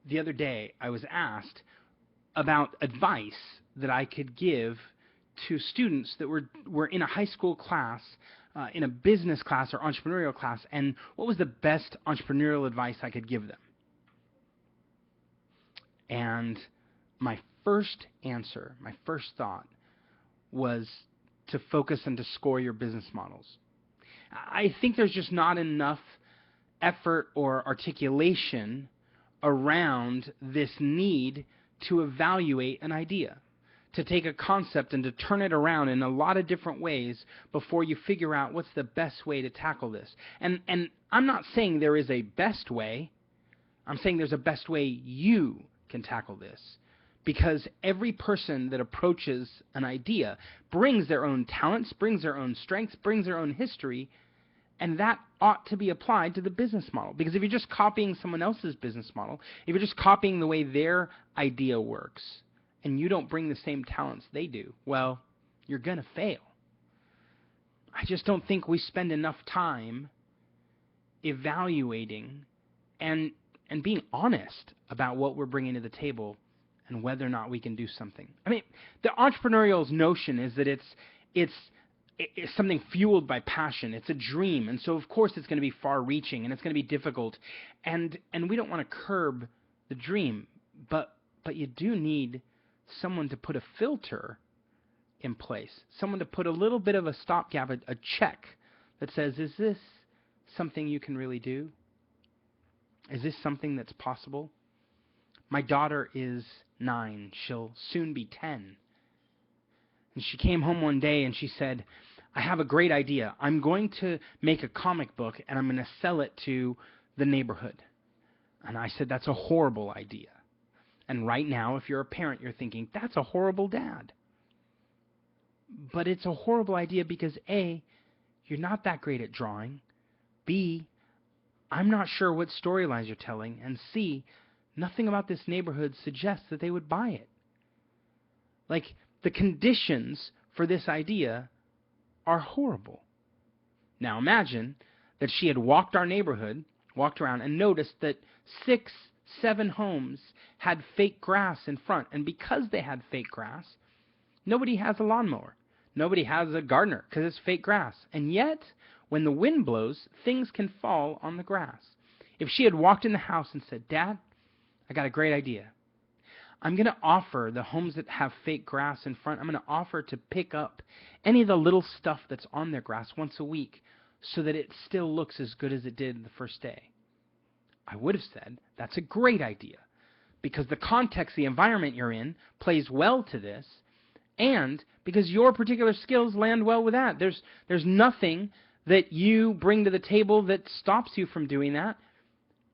the other day I was asked about advice that I could give to students that were in a high school class, in a business class or entrepreneurial class, and what was the best entrepreneurial advice I could give them. And my first answer, my first thought was to focus and to score your business models. I think there's just not enough effort or articulation around this need to evaluate an idea, to take a concept and to turn it around in a lot of different ways before you figure out what's the best way to tackle this. And I'm not saying there is a best way. I'm saying there's a best way you can tackle this. Because every person that approaches an idea brings their own talents, brings their own strengths, brings their own history, and that ought to be applied to the business model. Because if you're just copying someone else's business model, if you're just copying the way their idea works, and you don't bring the same talents they do, well, you're going to fail. I just don't think we spend enough time evaluating and being honest about what we're bringing to the table and whether or not we can do something. I mean, the entrepreneurial's notion is that it's something fueled by passion. It's a dream, and so of course it's going to be far-reaching and it's going to be difficult, and we don't want to curb the dream, but you do need someone to put a filter in place, someone to put a little bit of a stopgap, a check that says, is this something you can really do? Is this something that's possible? My daughter is 9. She'll soon be 10. And she came home one day and she said, I have a great idea. I'm going to make a comic book and I'm going to sell it to the neighborhood. And I said, that's a horrible idea. And right now, if you're a parent, you're thinking, that's a horrible dad. But it's a horrible idea because A, you're not that great at drawing. B, I'm not sure what storylines you're telling. And C, nothing about this neighborhood suggests that they would buy it. Like, the conditions for this idea are horrible. Now imagine that she had walked our neighborhood, walked around, and noticed that 6, 7 homes had fake grass in front. And because they had fake grass, nobody has a lawnmower. Nobody has a gardener because it's fake grass. And yet, when the wind blows, things can fall on the grass. If she had walked in the house and said, Dad, I got a great idea. I'm going to offer the homes that have fake grass in front, I'm going to offer to pick up any of the little stuff that's on their grass once a week so that it still looks as good as it did the first day. I would have said, that's a great idea, because the context, the environment you're in, plays well to this, and because your particular skills land well with that. There's nothing that you bring to the table that stops you from doing that,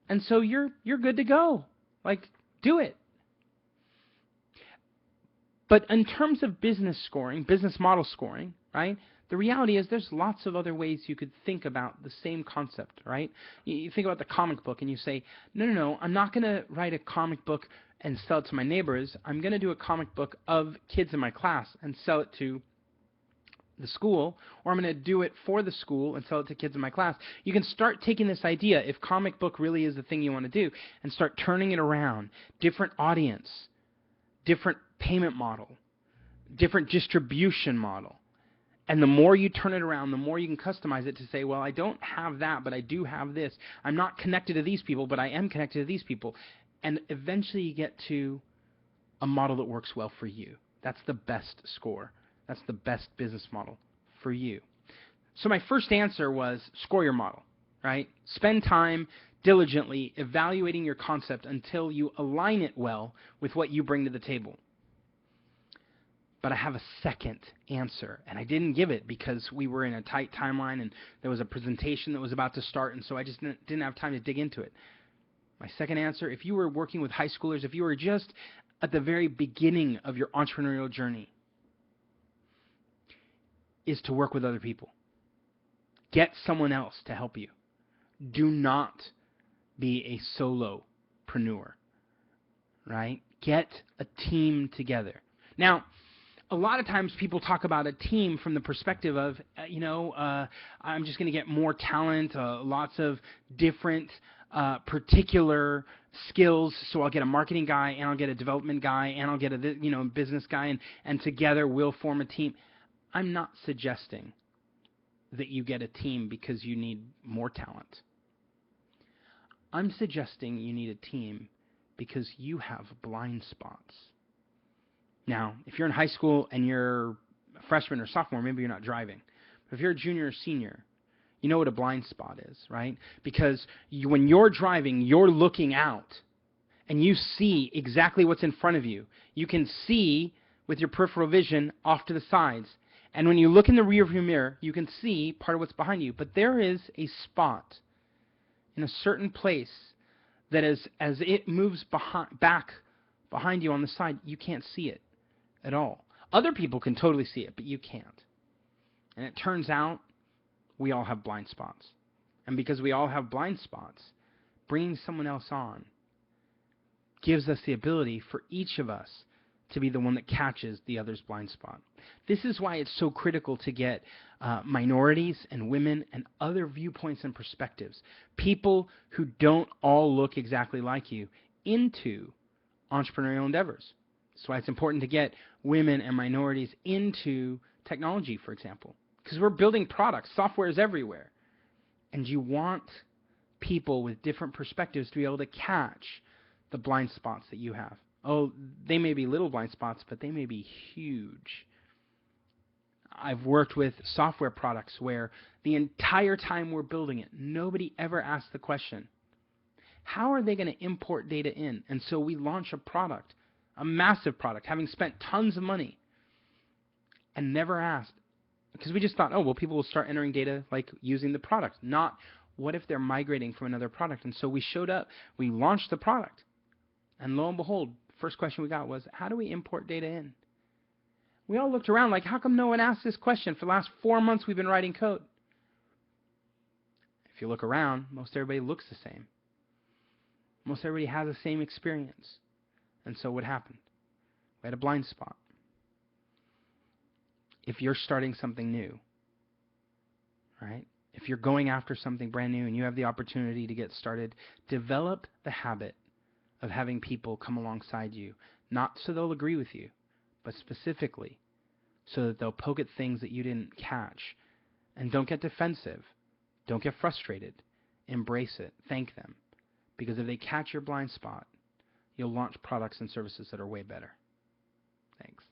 and so you're good to go. Like, do it. But in terms of business scoring, business model scoring, right, the reality is there's lots of other ways you could think about the same concept, right? You think about the comic book and you say, no, I'm not going to write a comic book and sell it to my neighbors. I'm going to do a comic book of kids in my class and sell it to the school, or I'm going to do it for the school and sell it to kids in my class. You can start taking this idea, if comic book really is the thing you want to do, and start turning it around. Different audience, different payment model, different distribution model. And the more you turn it around, the more you can customize it to say, well, I don't have that, but I do have this. I'm not connected to these people, but I am connected to these people. And eventually you get to a model that works well for you. That's the best score. That's the best business model for you. So my first answer was score your model, right? Spend time diligently evaluating your concept until you align it well with what you bring to the table. But I have a second answer, and I didn't give it because we were in a tight timeline and there was a presentation that was about to start, and so I just didn't have time to dig into it. My second answer, if you were working with high schoolers, if you were just at the very beginning of your entrepreneurial journey, is to work with other people. Get someone else to help you. Do not be a solopreneur, right? Get a team together. Now, a lot of times people talk about a team from the perspective of, I'm just going to get more talent, lots of different particular skills. So I'll get a marketing guy, and I'll get a development guy, and I'll get a business guy, and together we'll form a team. I'm not suggesting that you get a team because you need more talent. I'm suggesting you need a team because you have blind spots. Now, if you're in high school and you're a freshman or sophomore, maybe you're not driving. But if you're a junior or senior, you know what a blind spot is, right? Because when you're driving, you're looking out, and you see exactly what's in front of you. You can see with your peripheral vision off to the sides. And when you look in the rearview mirror, you can see part of what's behind you. But there is a spot in a certain place that as it moves back behind you on the side, you can't see it at all. Other people can totally see it, but you can't. And it turns out we all have blind spots. And because we all have blind spots, bringing someone else on gives us the ability for each of us to be the one that catches the other's blind spot. This is why it's so critical to get minorities and women and other viewpoints and perspectives, people who don't all look exactly like you, into entrepreneurial endeavors. That's why it's important to get women and minorities into technology, for example, because we're building products. Software is everywhere. And you want people with different perspectives to be able to catch the blind spots that you have. Oh, they may be little blind spots, but they may be huge. I've worked with software products where the entire time we're building it, nobody ever asked the question, how are they going to import data in? And so we launch a product, a massive product, having spent tons of money, and never asked, because we just thought, oh, well, people will start entering data like using the product, not what if they're migrating from another product. And so we showed up, we launched the product, and lo and behold, first question we got was, how do we import data in? We all looked around like, how come no one asked this question? For the last 4 months we've been writing code. If you look around, most everybody looks the same. Most everybody has the same experience. And so what happened? We had a blind spot. If you're starting something new, right? If you're going after something brand new and you have the opportunity to get started, develop the habit of having people come alongside you, not so they'll agree with you, but specifically so that they'll poke at things that you didn't catch. And don't get defensive. Don't get frustrated. Embrace it. Thank them. Because if they catch your blind spot, you'll launch products and services that are way better. Thanks.